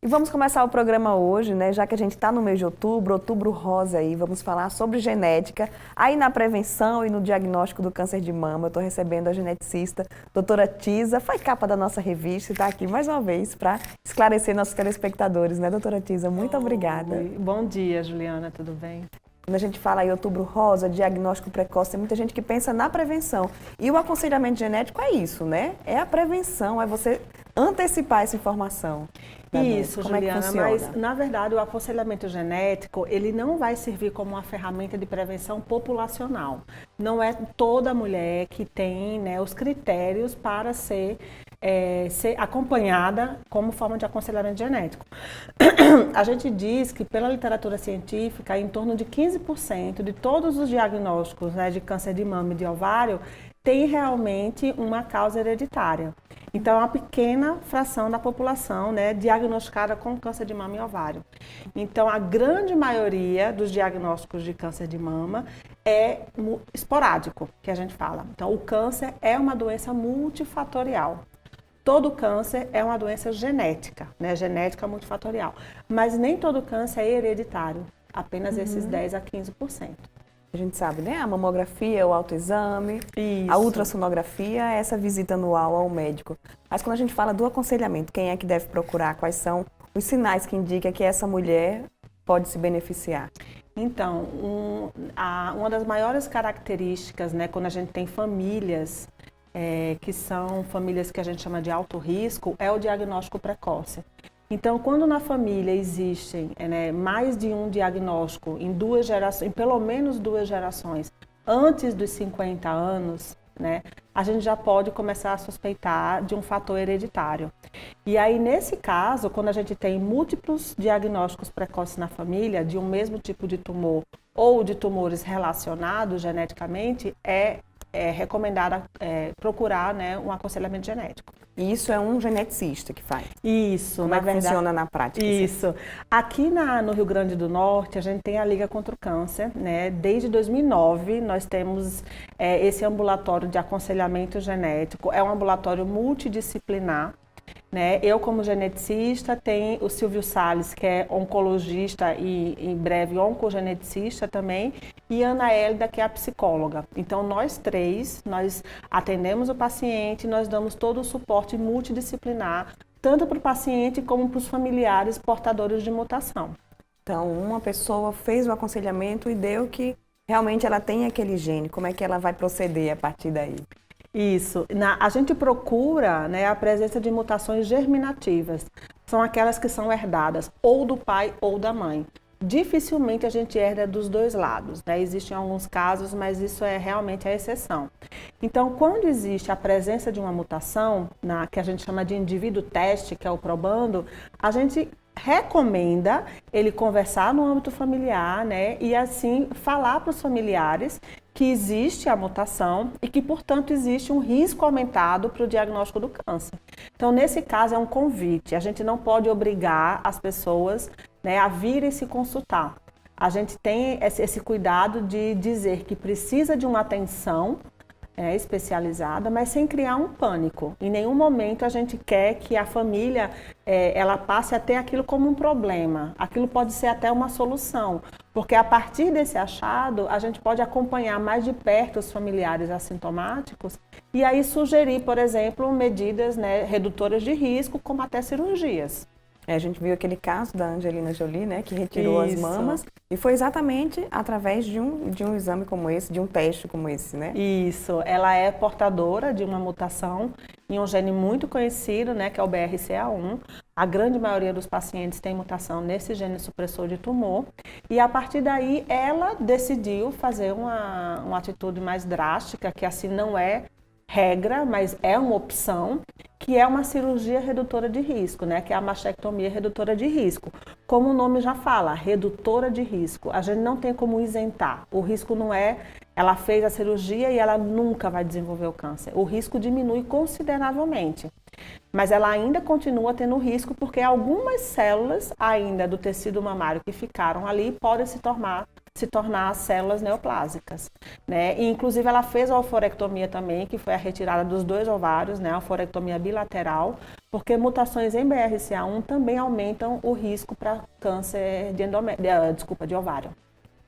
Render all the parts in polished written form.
E vamos começar o programa hoje, né? Já que a gente está no mês de outubro, outubro rosa aí, vamos falar sobre genética, aí na prevenção e no diagnóstico do câncer de mama. Eu estou recebendo a geneticista, doutora Tisa, foi capa da nossa revista e está aqui mais uma vez para esclarecer nossos telespectadores, né, doutora Tisa? Muito obrigada. Bom dia, Juliana, tudo bem? Quando a gente fala em outubro rosa, diagnóstico precoce, tem muita gente que pensa na prevenção. E o aconselhamento genético é isso, né? É a prevenção, é você antecipar essa informação. Isso, Como Juliana, é que funciona? mas na verdade o aconselhamento genético, ele não vai servir como uma ferramenta de prevenção populacional. Não é toda mulher que tem, né, os critérios para ser acompanhada como forma de aconselhamento genético. A gente diz que pela literatura científica, em torno de 15% de todos os diagnósticos, né, de câncer de mama e de ovário tem realmente uma causa hereditária. Então, é uma pequena fração da população, né, diagnosticada com câncer de mama e ovário. Então, a grande maioria dos diagnósticos de câncer de mama é esporádico, que a gente fala. Então, o câncer é uma doença multifatorial. Todo câncer é uma doença genética, né, genética multifatorial. Mas nem todo câncer é hereditário, apenas esses 10 a 15%. A gente sabe, né? A mamografia, o autoexame, Isso. A ultrassonografia, essa visita anual ao médico. Mas quando a gente fala do aconselhamento, quem é que deve procurar? Quais são os sinais que indicam que essa mulher pode se beneficiar? Então, uma das maiores características, né, quando a gente tem famílias que são famílias que a gente chama de alto risco, é o diagnóstico precoce. Então, quando na família existem mais de um diagnóstico em duas gerações, em pelo menos 2 gerações, antes dos 50 anos, né, a gente já pode começar a suspeitar de um fator hereditário. E aí, nesse caso, quando a gente tem múltiplos diagnósticos precoces na família, de um mesmo tipo de tumor ou de tumores relacionados geneticamente, é recomendado procurar, né, um aconselhamento genético. E isso é um geneticista que faz? Isso. Como é que funciona na prática? Isso. Aqui no Rio Grande do Norte, a gente tem a Liga contra o Câncer, né? Desde 2009, nós temos esse ambulatório de aconselhamento genético. É um ambulatório multidisciplinar. Né? Eu, como geneticista, tem o Silvio Salles, que é oncologista e, em breve, oncogeneticista também, e Ana Hélida, que é a psicóloga. Então, nós três, nós atendemos o paciente, nós damos todo o suporte multidisciplinar, tanto para o paciente como para os familiares portadores de mutação. Então, uma pessoa fez o aconselhamento e deu que realmente ela tem aquele gene. Como é que ela vai proceder a partir daí? Isso. A gente procura, né, a presença de mutações germinativas. São aquelas que são herdadas ou do pai ou da mãe. Dificilmente a gente herda dos dois lados, né? Existem alguns casos, mas isso é realmente a exceção. Então, quando existe a presença de uma mutação, que a gente chama de indivíduo teste, que é o probando, a gente recomenda ele conversar no âmbito familiar, né? E assim falar para os familiares que existe a mutação e que, portanto, existe um risco aumentado para o diagnóstico do câncer. Então, nesse caso, é um convite. A gente não pode obrigar as pessoas, né, a virem se consultar. A gente tem esse cuidado de dizer que precisa de uma atenção especializada, mas sem criar um pânico. Em nenhum momento a gente quer que a família ela passe a ter aquilo como um problema. Aquilo pode ser até uma solução, porque a partir desse achado a gente pode acompanhar mais de perto os familiares assintomáticos e aí sugerir, por exemplo, medidas, né, redutoras de risco, como até cirurgias. A gente viu aquele caso da Angelina Jolie, né, que retirou Isso. as mamas, e foi exatamente através de um exame como esse, de um teste como esse, né? Isso, ela é portadora de uma mutação em um gene muito conhecido, né, que é o BRCA1. A grande maioria dos pacientes tem mutação nesse gene supressor de tumor, e a partir daí ela decidiu fazer uma atitude mais drástica, que assim não é regra, mas é uma opção, que é uma cirurgia redutora de risco, né? Que é a mastectomia redutora de risco. Como o nome já fala, redutora de risco. A gente não tem como isentar. O risco não é, ela fez a cirurgia e ela nunca vai desenvolver o câncer. O risco diminui consideravelmente. Mas ela ainda continua tendo risco porque algumas células ainda do tecido mamário que ficaram ali podem se tornar células neoplásicas, né? E, inclusive, ela fez a oforectomia também, que foi a retirada dos 2 ovários, né? A oforectomia bilateral, porque mutações em BRCA1 também aumentam o risco para câncer de ovário.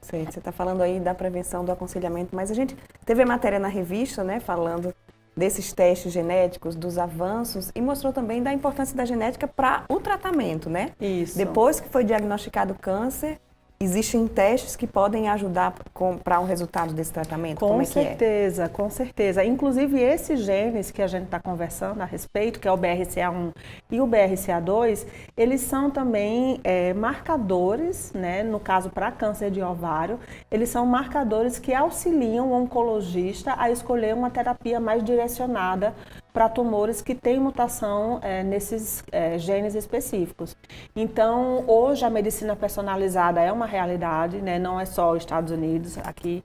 Certo, você está falando aí da prevenção, do aconselhamento, mas a gente teve a matéria na revista, né, falando desses testes genéticos, dos avanços, e mostrou também da importância da genética para o tratamento, né? Isso. Depois que foi diagnosticado o câncer, existem testes que podem ajudar para um resultado desse tratamento? Com certeza, com certeza. Inclusive, esses genes que a gente está conversando a respeito, que é o BRCA1 e o BRCA2, eles são também marcadores, né? No caso, para câncer de ovário, eles são marcadores que auxiliam o oncologista a escolher uma terapia mais direcionada para tumores que têm mutação nesses genes específicos. Então, hoje a medicina personalizada é uma realidade, né? Não é só os Estados Unidos, aqui,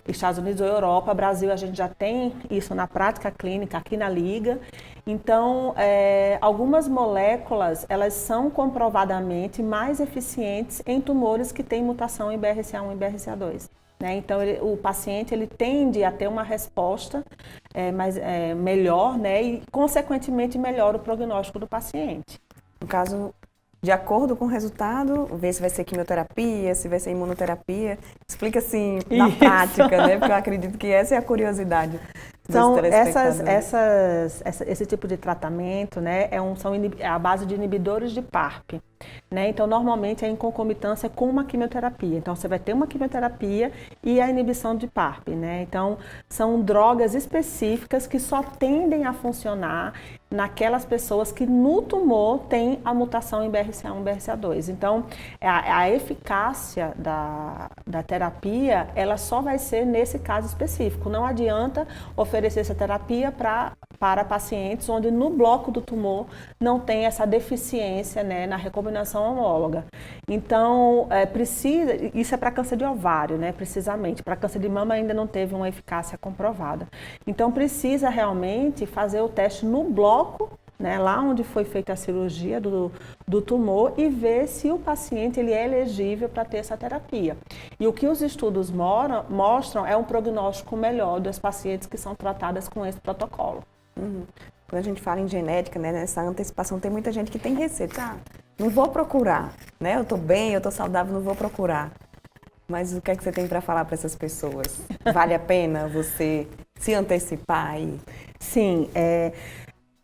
Estados Unidos ou Europa, Brasil, a gente já tem isso na prática clínica, aqui na Liga. Então, algumas moléculas, elas são comprovadamente mais eficientes em tumores que têm mutação em BRCA1 e BRCA2. Então, o paciente ele tende a ter uma resposta melhor, né? E, consequentemente, melhora o prognóstico do paciente. No caso, de acordo com o resultado, ver se vai ser quimioterapia, se vai ser imunoterapia. Explica assim, na prática, né? Porque eu acredito que essa é a curiosidade. Então, esse tipo de tratamento, né, são a base de inibidores de PARP. Né? Então, normalmente é em concomitância com uma quimioterapia. Então, você vai ter uma quimioterapia e a inibição de PARP. Né? Então, são drogas específicas que só tendem a funcionar naquelas pessoas que no tumor têm a mutação em BRCA1 e BRCA2. Então, a eficácia da terapia, ela só vai ser nesse caso específico. Não adianta oferecer essa terapia para pacientes onde no bloco do tumor não tem essa deficiência, né, na recombinação homóloga. Então, isso é para câncer de ovário, né, precisamente. Para câncer de mama ainda não teve uma eficácia comprovada. Então, precisa realmente fazer o teste no bloco, né, lá onde foi feita a cirurgia do tumor e ver se o paciente ele é elegível para ter essa terapia. E o que os estudos mostram é um prognóstico melhor das pacientes que são tratadas com esse protocolo. Quando a gente fala em genética, né, nessa antecipação, tem muita gente que tem receio. Não vou procurar, né? Eu tô bem, eu tô saudável, não vou procurar. Mas o que é que você tem para falar para essas pessoas? Vale a pena você se antecipar aí? Sim,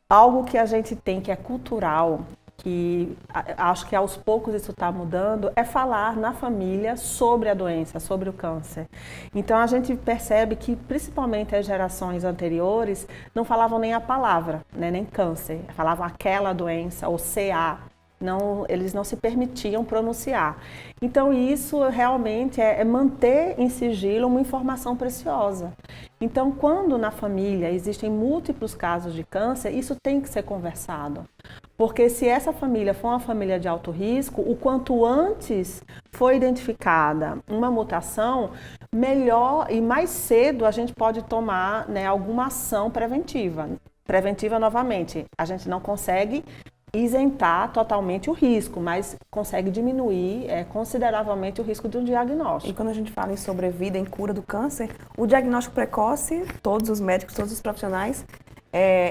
algo que a gente tem que é cultural, que acho que aos poucos isso está mudando, é falar na família sobre a doença, sobre o câncer. Então a gente percebe que principalmente as gerações anteriores não falavam nem a palavra, né, nem câncer, falavam aquela doença ou CA. Não, eles não se permitiam pronunciar. Então isso realmente é manter em sigilo uma informação preciosa. Então quando na família existem múltiplos casos de câncer, isso tem que ser conversado. Porque se essa família for uma família de alto risco, o quanto antes for identificada uma mutação, melhor e mais cedo a gente pode tomar, né, alguma ação preventiva. Preventiva novamente, a gente não consegue isentar totalmente o risco, mas consegue diminuir consideravelmente o risco de um diagnóstico. E quando a gente fala em sobrevida, em cura do câncer, o diagnóstico precoce, todos os médicos, todos os profissionais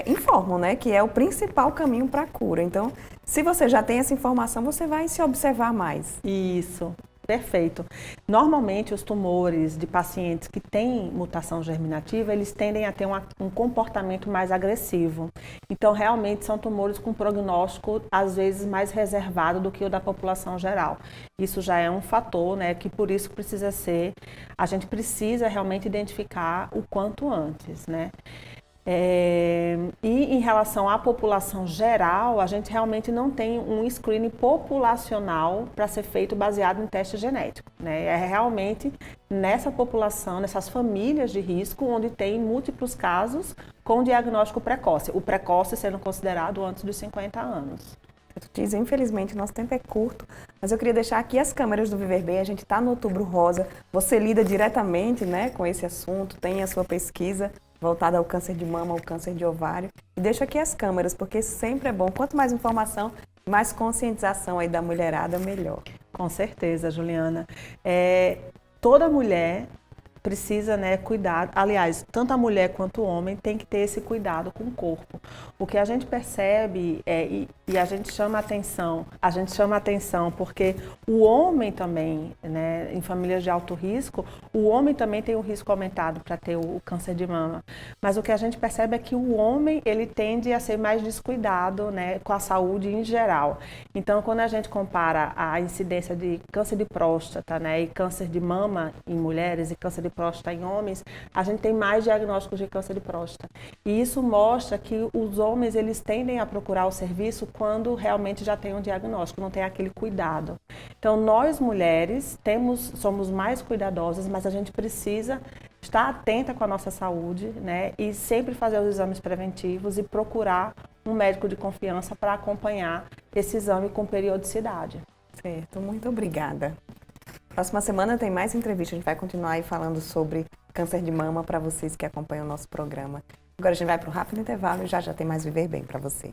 informam, né, que é o principal caminho para a cura. Então, se você já tem essa informação, você vai se observar mais. Isso. Perfeito. Normalmente, os tumores de pacientes que têm mutação germinativa, eles tendem a ter um comportamento mais agressivo. Então, realmente, são tumores com prognóstico, às vezes, mais reservado do que o da população geral. Isso já é um fator, né, que por isso a gente precisa realmente identificar o quanto antes, né? E em relação à população geral, a gente realmente não tem um screening populacional para ser feito baseado em teste genético, né? É realmente nessa população, nessas famílias de risco, onde tem múltiplos casos com diagnóstico precoce. O precoce sendo considerado antes dos 50 anos. Infelizmente, nosso tempo é curto, mas eu queria deixar aqui as câmeras do Viver Bem. A gente está no Outubro Rosa, você lida diretamente, né, com esse assunto, tem a sua pesquisa voltada ao câncer de mama, ao câncer de ovário. E deixo aqui as câmeras, porque sempre é bom. Quanto mais informação, mais conscientização aí da mulherada, melhor. Com certeza, Juliana. Toda mulher precisa, né, cuidar. Aliás, tanto a mulher quanto o homem tem que ter esse cuidado com o corpo. O que a gente percebe e a gente chama atenção porque o homem também, né, em famílias de alto risco, o homem também tem um risco aumentado para ter o câncer de mama. Mas o que a gente percebe é que o homem, ele tende a ser mais descuidado, né, com a saúde em geral. Então, quando a gente compara a incidência de câncer de próstata, né, e câncer de mama em mulheres e câncer de próstata em homens, a gente tem mais diagnósticos de câncer de próstata. E isso mostra que os homens, eles tendem a procurar o serviço quando realmente já tem um diagnóstico, não tem aquele cuidado. Então, nós mulheres somos mais cuidadosas, mas a gente precisa estar atenta com a nossa saúde, né, e sempre fazer os exames preventivos e procurar um médico de confiança para acompanhar esse exame com periodicidade. Certo, muito obrigada. Próxima semana tem mais entrevista, a gente vai continuar aí falando sobre câncer de mama para vocês que acompanham o nosso programa. Agora a gente vai para um rápido intervalo e já tem mais Viver Bem para você.